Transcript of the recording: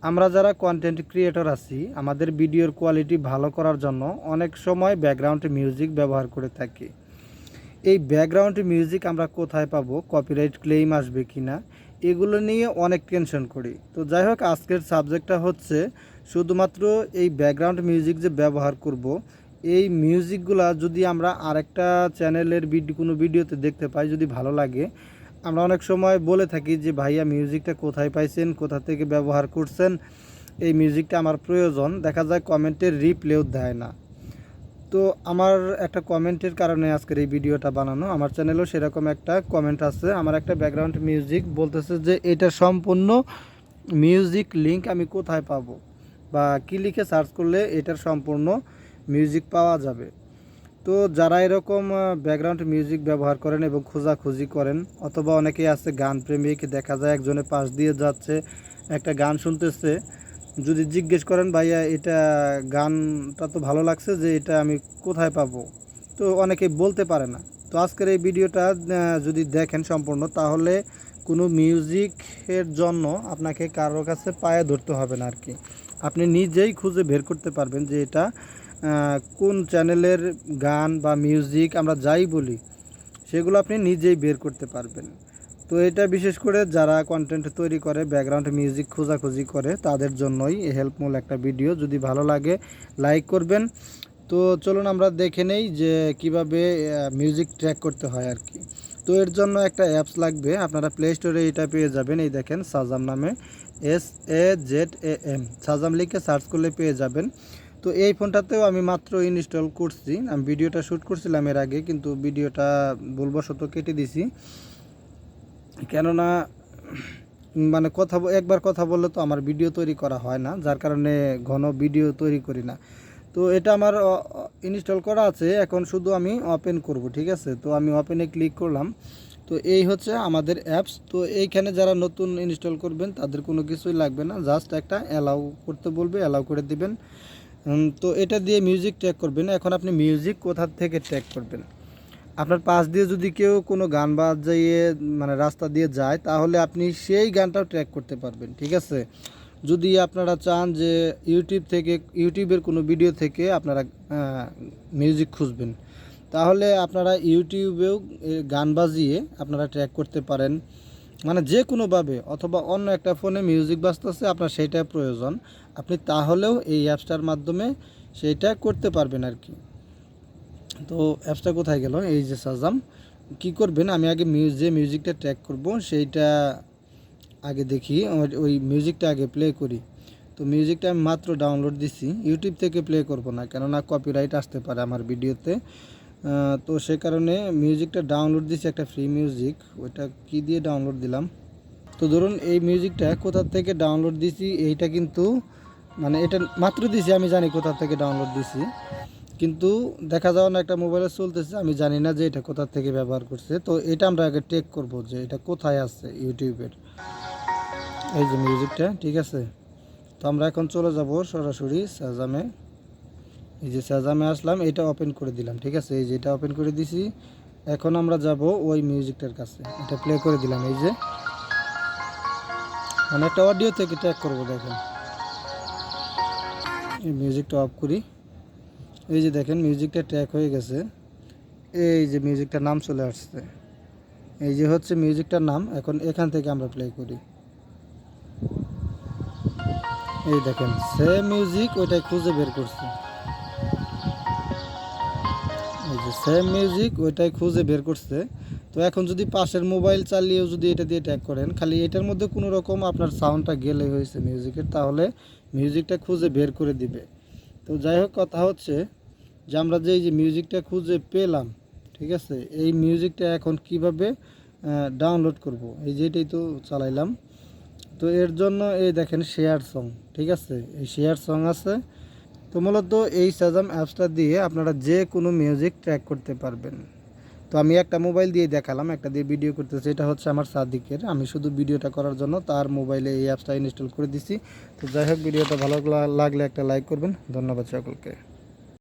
আমরা যারা content creator আছি আমাদের ভিডিওর কোয়ালিটি ভালো করার জন্য অনেক সময় ব্যাকগ্রাউন্ড মিউজিক ব্যবহার করে থাকি। এই ব্যাকগ্রাউন্ড মিউজিক আমরা কোথায় পাবো, কপিরাইট ক্লেম আসবে কিনা, এগুলো নিয়ে অনেক টেনশন করি। তো যাই হোক, আজকের সাবজেক্টটা হচ্ছে শুধুমাত্র এই ব্যাকগ্রাউন্ড মিউজিক যে ব্যবহার করব, এই মিউজিকগুলা যদি আমরা আরেকটা চ্যানেলের কোনো ভিডিওতে দেখতে পাই, যদি ভালো লাগে, আমরা অনেক সময় বলে থাকি যে ভাইয়া মিউজিকটা কোথায় পাইছেন, কোথা থেকে ব্যবহার করছেন, এই মিউজিকটা আমার প্রয়োজন। দেখা যায় কমেন্টের রিপ্লেও দেয় না। তো আমার একটা কমেন্টের কারণে আজকের এই ভিডিওটা বানানো। আমার চ্যানেলেও সেরকম একটা কমেন্ট আছে, আমার একটা ব্যাকগ্রাউন্ড মিউজিক বলতেছে যে এটা সম্পূর্ণ মিউজিক লিংক আমি কোথায় পাবো, বা কী লিখে সার্চ করলে এটার সম্পূর্ণ মিউজিক পাওয়া যাবে। তো যারা এরকম ব্যাকগ্রাউন্ড মিউজিক ব্যবহার করেন এবং খোঁজাখুঁজি করেন, অথবা অনেকেই আছে গান প্রেমিক, দেখা যায় একজনের পাশ দিয়ে যাচ্ছে একটা গান শুনতেছে, যদি জিজ্ঞেস করেন ভাইয়া এটা গানটা তো ভালো লাগছে, যে এটা আমি কোথায় পাবো, তো অনেকেই বলতে পারে না। তো আজকের এই ভিডিওটা যদি দেখেন সম্পূর্ণ, তাহলে কোনো মিউজিকের জন্য আপনাকে কারোর কাছে পায়ে ধরতে হবে না আর কি। আপনি নিজেই খুঁজে বের করতে পারবেন যে এটা কোন চ্যানেলের গান বা মিউজিক, আমরা যাই বলি সেগুলো আপনি নিজেই বের করতে পারবেন। তো এটা বিশেষ করে যারা কন্টেন্ট তৈরি করে, ব্যাকগ্রাউন্ড মিউজিক খোঁজাখুঁজি করে, তাদের জন্যই হেল্পফুল একটা ভিডিও। যদি ভালো লাগে লাইক করবেন। তো চলুন আমরা দেখে নেই যে কিভাবে মিউজিক ট্র্যাক করতে হয় আর কি। তো এর জন্য একটা অ্যাপস লাগবে, আপনারা প্লে স্টোরে এটা পেয়ে যাবেন। এই দেখেন সাজাম নামে, SAZAM, সাজাম লিখে সার্চ করলে পেয়ে যাবেন। তো এই ফোনটাতেও আমি মাত্র ইনস্টল করছি, আমি ভিডিওটা শ্যুট করছিলাম এর আগে, কিন্তু ভিডিওটা ভুলবশত কেটে দিছি। কেননা মানে একবার কথা বললে তো আমার ভিডিও তৈরি করা হয় না, যার কারণে ঘন ভিডিও তৈরি করি না। তো এটা আমার ইনস্টল করা আছে, এখন শুধু আমি ওপেন করব, ঠিক আছে। তো আমি ওপেনে ক্লিক করলাম। তো এই হচ্ছে আমাদের অ্যাপস। তো এইখানে যারা নতুন ইনস্টল করবেন তাদের কোনো কিছুই লাগবে না, জাস্ট একটা অ্যালাউ করতে বলবে, অ্যালাউ করে দিবেন। তো এটা দিয়ে মিউজিক ট্র্যাক করবেন। এখন আপনি মিউজিক কোথা থেকে ট্র্যাক করবেন, আপনার পাশ দিয়ে যদি কেউ কোনো গান বাজিয়ে মানে রাস্তা দিয়ে যায়, তাহলে আপনি সেই গানটাও ট্র্যাক করতে পারবেন, ঠিক আছে। যদি আপনারা চান যে ইউটিউবের কোনো ভিডিও থেকে আপনারা মিউজিক খুঁজবেন, তাহলে আপনারা ইউটিউবেও গান বাজিয়ে আপনারা ট্র্যাক করতে পারেন, মানে যে কোনোভাবে। অথবা অন্য একটা ফোনে মিউজিক বাজতেছে, আপনার সেইটা প্রয়োজন, আপনি তাহলেও এই অ্যাপসটার মাধ্যমে সেইটা করতে পারবেন আর কি। তো অ্যাপসটা কোথায় গেল, এই যে সাজাম। কি করবেন, আমি আগে যে মিউজিকটা ট্র্যাক করব সেইটা আগে দেখি, ওই মিউজিকটা আগে প্লে করি। তো মিউজিকটা আমি মাত্র ডাউনলোড দিছি, ইউটিউব থেকে প্লে করব না, কেননা কপিরাইট আসতে পারে আমার ভিডিওতে। তো সে কারণে মিউজিকটা ডাউনলোড দিছি, একটা ফ্রি মিউজিক, ওইটা কি দিয়ে ডাউনলোড দিলাম। তো ধরুন এই মিউজিকটা কোথা থেকে ডাউনলোড দিছি, এইটা কিন্তু মানে এটা মাত্র দিছি, আমি জানি কোথা থেকে ডাউনলোড দিছি, কিন্তু দেখা যাও না একটা মোবাইলে চলতেছে, আমি জানি না যে এটা কোথা থেকে ব্যবহার করছে। তো এটা আমরা আগে চেক করব যে এটা কোথায় আছে ইউটিউবের, এই যে মিউজিকটা, ঠিক আছে। তো আমরা এখন চলে যাব সরাসরি সাজামে। এই যে সাজামে আসলাম, এটা ওপেন করে দিলাম, ঠিক আছে। এই যে এটা ওপেন করে দিছি, এখন আমরা যাব ওই মিউজিকটার কাছে, এটা প্লে করে দিলাম। এই যে মানে একটা অডিও থেকে ট্র্যাক করব, দেখেন। এই মিউজিকটা অফ করি, এই যে দেখেন মিউজিকটা ট্র্যাক হয়ে গেছে। এই যে মিউজিকটার নাম চলে আসছে, এই যে হচ্ছে মিউজিকটার নাম। এখন এখান থেকে আমরা প্লে করি, এই দেখেন সেম মিউজিক, ওইটাই খুঁজে বের করছে। এই যে সেম মিউজিক, ওইটাই খুঁজে বের করছে। তো এখন যদি পাশের মোবাইল চালিয়েও যদি এটা দিয়ে ট্যাগ করেন, খালি এটার মধ্যে কোনো রকম আপনার সাউন্ডটা গেলে হয়েছে মিউজিকের, তাহলে মিউজিকটা খুঁজে বের করে দিবে। তো যাই হোক, কথা হচ্ছে যে আমরা যে এই যে মিউজিকটা খুঁজে পেলাম, ঠিক আছে, এই মিউজিকটা এখন কিভাবে ডাউনলোড করব, এই যেটাই তো চালাইলাম। তো এর জন্য এই দেখেন শেয়ার সং, ঠিক আছে, এই শেয়ার সং আছে। তো মূলত এই সাজাম অ্যাপসটা দিয়ে আপনারা যে কোনো মিউজিক ট্র্যাক করতে পারবেন। তো আমি একটা মোবাইল দিয়ে দেখালাম, একটা দিয়ে ভিডিও করতেছি, এটা হচ্ছে আমার সাদিকের, আমি শুধু ভিডিওটা করার জন্য তার মোবাইলে এই অ্যাপসটা ইনস্টল করে দিছি। তো যাই হোক, ভিডিওটা ভালো লাগলে একটা লাইক করবেন। ধন্যবাদ সকলকে।